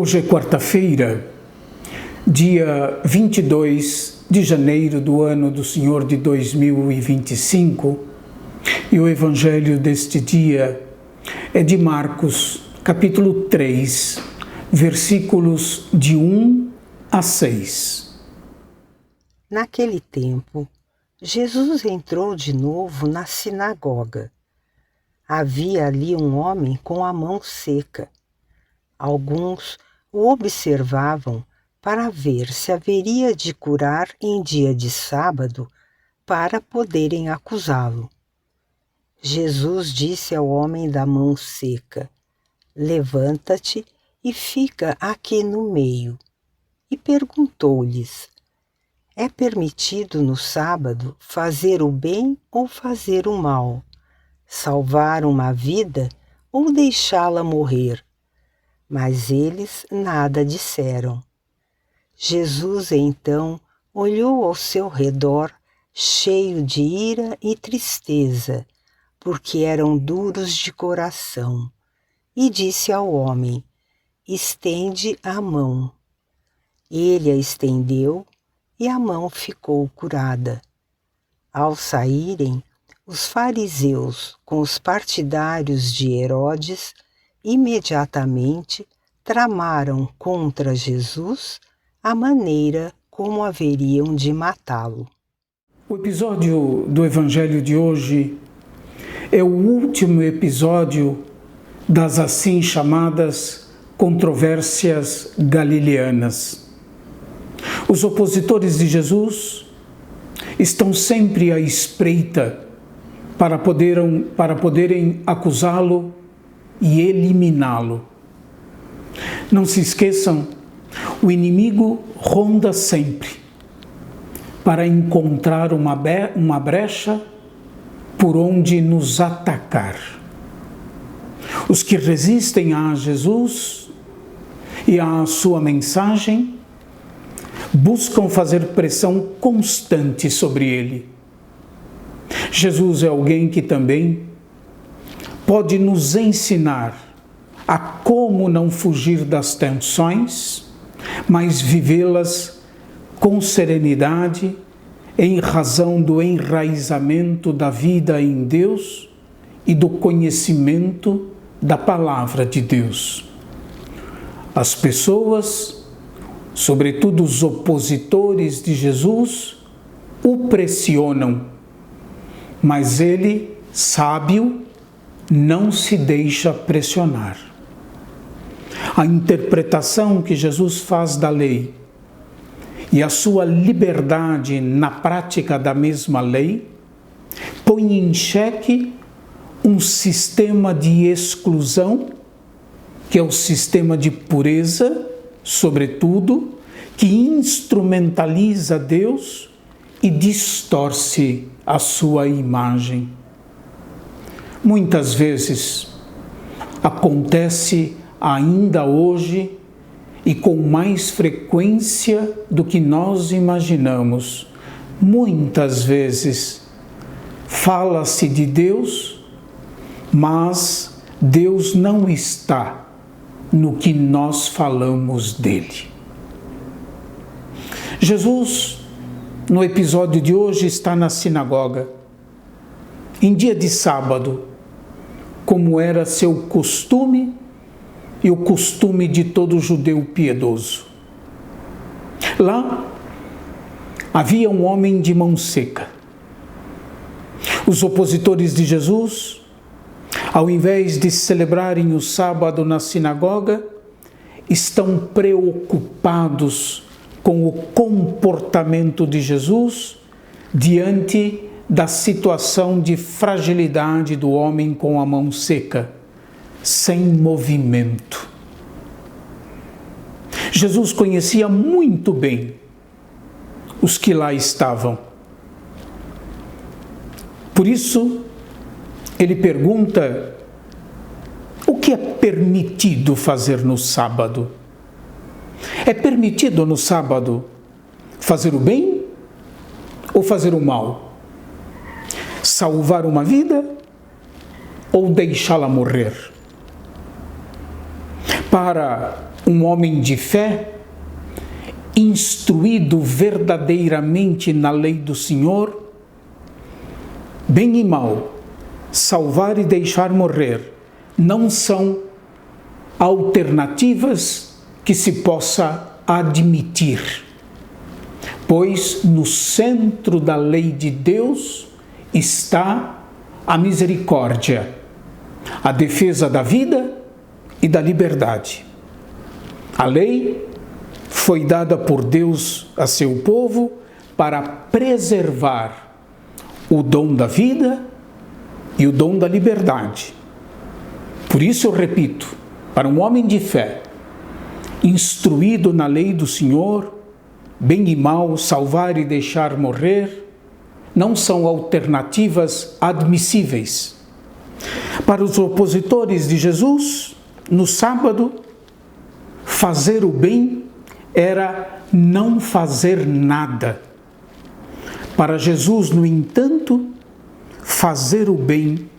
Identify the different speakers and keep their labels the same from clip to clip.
Speaker 1: Hoje é quarta-feira, dia 22 de janeiro do ano do Senhor de 2025, e o evangelho deste dia é de Marcos, capítulo 3, versículos de 1 a 6.
Speaker 2: Naquele tempo, Jesus entrou de novo na sinagoga. Havia ali um homem com a mão seca. Alguns o observavam para ver se haveria de curar em dia de sábado para poderem acusá-lo. Jesus disse ao homem da mão seca: "Levanta-te e fica aqui no meio." E perguntou-lhes: "É permitido no sábado fazer o bem ou fazer o mal? Salvar uma vida ou deixá-la morrer?" Mas eles nada disseram. Jesus então olhou ao seu redor, cheio de ira e tristeza, porque eram duros de coração, e disse ao homem: "Estende a mão." Ele a estendeu e a mão ficou curada. Ao saírem, os fariseus, com os partidários de Herodes, imediatamente tramaram contra Jesus a maneira como haveriam de matá-lo.
Speaker 1: O episódio do evangelho de hoje é o último episódio das assim chamadas controvérsias galileanas. Os opositores de Jesus estão sempre à espreita para poderem acusá-lo e eliminá-lo. Não se esqueçam, o inimigo ronda sempre para encontrar uma brecha por onde nos atacar. Os que resistem a Jesus e à sua mensagem buscam fazer pressão constante sobre ele. Jesus é alguém que também pode nos ensinar a como não fugir das tensões, mas vivê-las com serenidade, em razão do enraizamento da vida em Deus e do conhecimento da palavra de Deus. As pessoas, sobretudo os opositores de Jesus, o pressionam, mas ele, sábio, não se deixa pressionar. A interpretação que Jesus faz da lei e a sua liberdade na prática da mesma lei põe em xeque um sistema de exclusão, que é o sistema de pureza, sobretudo, que instrumentaliza Deus e distorce a sua imagem. Muitas vezes acontece ainda hoje e com mais frequência do que nós imaginamos. Muitas vezes fala-se de Deus, mas Deus não está no que nós falamos dele. Jesus, no episódio de hoje, está na sinagoga, em dia de sábado, como era seu costume e o costume de todo judeu piedoso. Lá havia um homem de mão seca. Os opositores de Jesus, ao invés de celebrarem o sábado na sinagoga, estão preocupados com o comportamento de Jesus diante da situação de fragilidade do homem com a mão seca, sem movimento. Jesus conhecia muito bem os que lá estavam. Por isso, ele pergunta: o que é permitido fazer no sábado? É permitido no sábado fazer o bem ou fazer o mal? Salvar uma vida ou deixá-la morrer? Para um homem de fé, instruído verdadeiramente na lei do Senhor, bem e mal, salvar e deixar morrer, não são alternativas que se possa admitir, pois no centro da lei de Deus está a misericórdia, a defesa da vida e da liberdade. A lei foi dada por Deus a seu povo para preservar o dom da vida e o dom da liberdade. Por isso eu repito, para um homem de fé, instruído na lei do Senhor, bem e mal, salvar e deixar morrer, não são alternativas admissíveis. Para os opositores de Jesus, no sábado, fazer o bem era não fazer nada. Para Jesus, no entanto, fazer o bem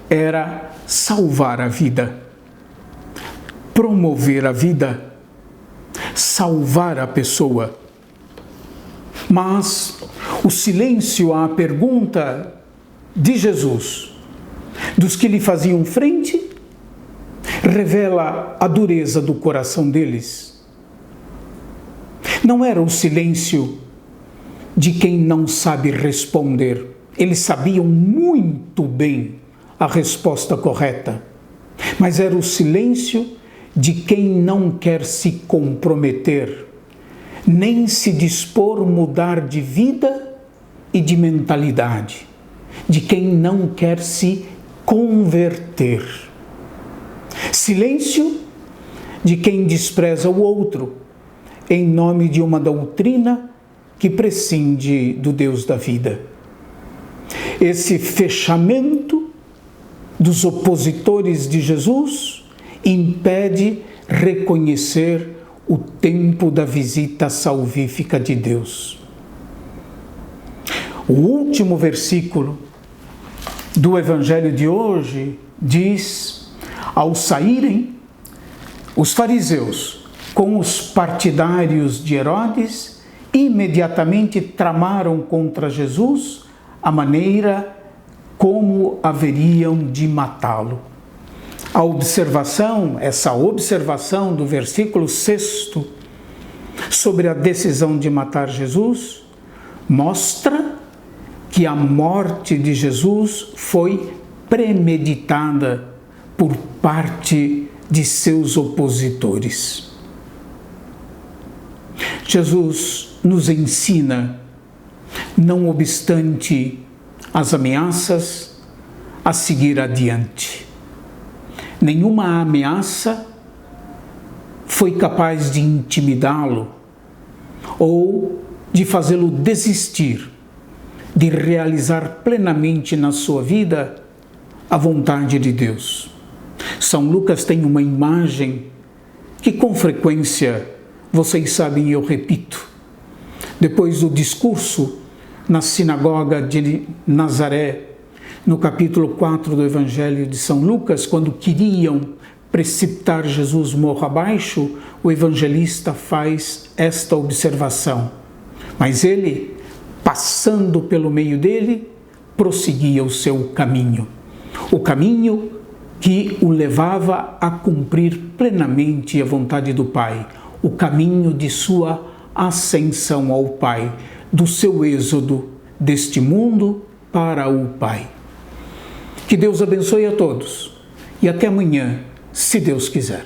Speaker 1: era salvar a vida, promover a vida, salvar a pessoa. Mas o silêncio à pergunta de Jesus, dos que lhe faziam frente, revela a dureza do coração deles. Não era o silêncio de quem não sabe responder. Eles sabiam muito bem a resposta correta, mas era o silêncio de quem não quer se comprometer, nem se dispor a mudar de vida e de mentalidade, de quem não quer se converter. Silêncio de quem despreza o outro em nome de uma doutrina que prescinde do Deus da vida. Esse fechamento dos opositores de Jesus impede reconhecer o tempo da visita salvífica de Deus. O último versículo do Evangelho de hoje diz: ao saírem, os fariseus com os partidários de Herodes imediatamente tramaram contra Jesus a maneira como haveriam de matá-lo. Essa observação do versículo 6 sobre a decisão de matar Jesus mostra que a morte de Jesus foi premeditada por parte de seus opositores. Jesus nos ensina, não obstante as ameaças, a seguir adiante. Nenhuma ameaça foi capaz de intimidá-lo ou de fazê-lo desistir de realizar plenamente na sua vida a vontade de Deus. São Lucas tem uma imagem que com frequência, vocês sabem, eu repito, depois do discurso na sinagoga de Nazaré, no capítulo 4 do Evangelho de São Lucas, quando queriam precipitar Jesus morro abaixo, o evangelista faz esta observação. Mas ele, passando pelo meio dele, prosseguia o seu caminho. O caminho que o levava a cumprir plenamente a vontade do Pai. O caminho de sua ascensão ao Pai, do seu êxodo deste mundo para o Pai. Que Deus abençoe a todos e até amanhã, se Deus quiser.